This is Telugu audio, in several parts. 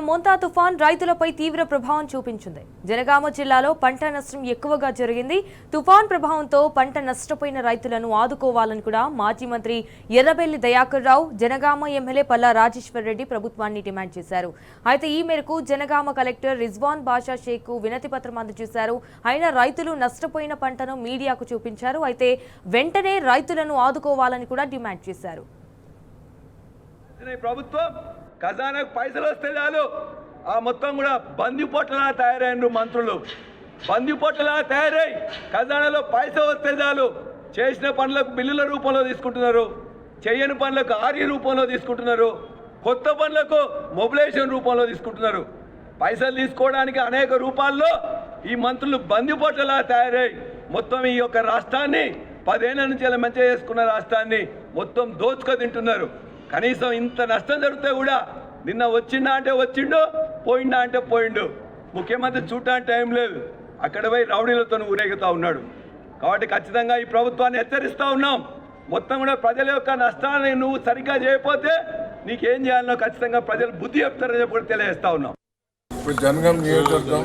మోంతా తుఫాన్ రైతులపై తీవ్ర ప్రభావం చూపించింది. జనగామ జిల్లాలో పంట నష్టం ఎక్కువగా జరిగింది. తుఫాన్ ప్రభావంతో పంట నష్టపోయిన రైతులను ఆదుకోవాలని కూడా మాజీ మంత్రి ఎర్రబెల్లి దయాకర్ రావు, జనగామ ఎమ్మెల్యే పల్లా రాజేశ్వర్ రెడ్డి ప్రభుత్వాన్ని డిమాండ్ చేశారు. అయితే ఈ మేరకు జనగామ కలెక్టర్ రిజ్వాన్ బాషా షేక్ వినతి పత్రం అందజేశారు. అయినా రైతులు నష్టపోయిన పంటను మీడియాకు చూపించారు. అయితే వెంటనే రైతులను ఆదుకోవాలని కూడా డిమాండ్ చేశారు. ఖజానాకు పైసలు వస్తే చాలు మొత్తం కూడా బందిపోట్లలా తయారైన మంత్రులు బందిపోట్లలా తయారై ఖజానాలో పైసలు వస్తే చాలు చేసిన పనులకు బిల్లుల రూపంలో తీసుకుంటున్నారు, చేయని పనులకు ఆర్య రూపంలో తీసుకుంటున్నారు, కొత్త పనులకు మొబిలైజేషన్ రూపంలో తీసుకుంటున్నారు. పైసలు తీసుకోవడానికి అనేక రూపాల్లో ఈ మంత్రులు బందిపోట్లలా తయారై మొత్తం ఈ యొక్క రాష్ట్రాన్ని 10 ఏళ్ల నుంచి ఇలా మంచిగా చేసుకున్న రాష్ట్రాన్ని మొత్తం దోచుకు తింటున్నారు. కనీసం ఇంత నష్టం జరిగితే కూడా నిన్న వచ్చిండా అంటే వచ్చిండు, పోయిండా అంటే పోయిండు. ముఖ్యమంత్రి చూడటానికి టైం లేదు, అక్కడ పోయి రౌడీలతో ఊరేగుతూ ఉన్నాడు. కాబట్టి ఖచ్చితంగా ఈ ప్రభుత్వాన్ని హెచ్చరిస్తూ ఉన్నాం. మొత్తం కూడా ప్రజల యొక్క నష్టాన్ని నువ్వు సరిగ్గా చేయకపోతే నీకేం చేయాలనో ఖచ్చితంగా ప్రజలు బుద్ధి చెప్తారని చెప్పి కూడా తెలియజేస్తా ఉన్నాం. ఇప్పుడు జనగాం నియోజకవర్గం,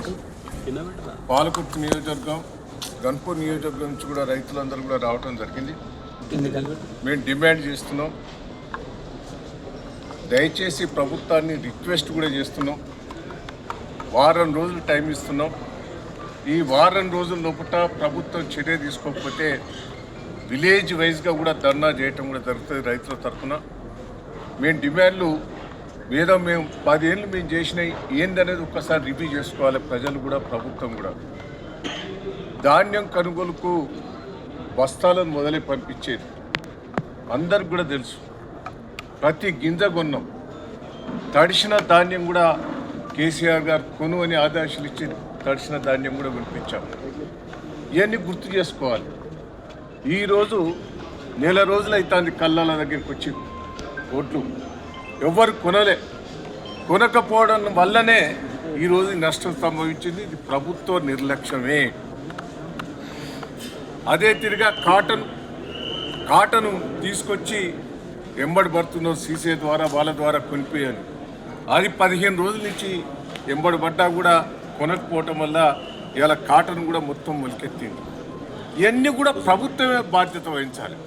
పాలకుర్తి నియోజకవర్గం, గన్పూర్ నియోజకవర్గం నుంచి కూడా రైతులందరూ కూడా రావడం జరిగింది. మేము డిమాండ్ చేస్తున్నాం, దయచేసి ప్రభుత్వాన్ని రిక్వెస్ట్ కూడా చేస్తున్నాం. వారం రోజులు టైం ఇస్తున్నాం. ఈ వారం రోజుల లోపల ప్రభుత్వం చర్య తీసుకోకపోతే విలేజ్ వైజ్గా కూడా ధర్నా చేయటం కూడా జరుగుతుంది. రైతుల తరఫున మేము డిమాండ్లు ఏదో మేము 10 ఏళ్ళు మేము చేసినాయి ఏందనేది ఒక్కసారి రివ్యూ చేసుకోవాలి ప్రజలు కూడా, ప్రభుత్వం కూడా. ధాన్యం కొనుగోలుకు బస్తాలను మొదలై పంపించేది అందరికి కూడా తెలుసు. ప్రతి గింజ కొన్నాం. తడిసిన ధాన్యం కూడా కేసీఆర్ గారు కొను అని ఆదేశాలు ఇచ్చి తడిసిన ధాన్యం కూడా వినిపించాం. ఇవన్నీ గుర్తు చేసుకోవాలి. ఈరోజు నెల రోజులు అవుతుంది కళ్ళల దగ్గరికి వచ్చి ఓట్లు ఎవరు కొనకపోవడం వల్లనే ఈరోజు నష్టం సంభవించింది. ఇది ప్రభుత్వ నిర్లక్ష్యమే. అదే తిరిగా కాటను తీసుకొచ్చి ఎంబడి పడుతున్నారు, సీసీ ద్వారా వాళ్ళ ద్వారా కొనిపోయాను. అది 15 రోజుల నుంచి ఎంబడి పడ్డా కూడా కొనకపోవటం వల్ల ఇవాళ కాటన్ కూడా మొత్తం మొలికెత్తింది. ఇవన్నీ కూడా ప్రభుత్వమే బాధ్యత వహించాలి.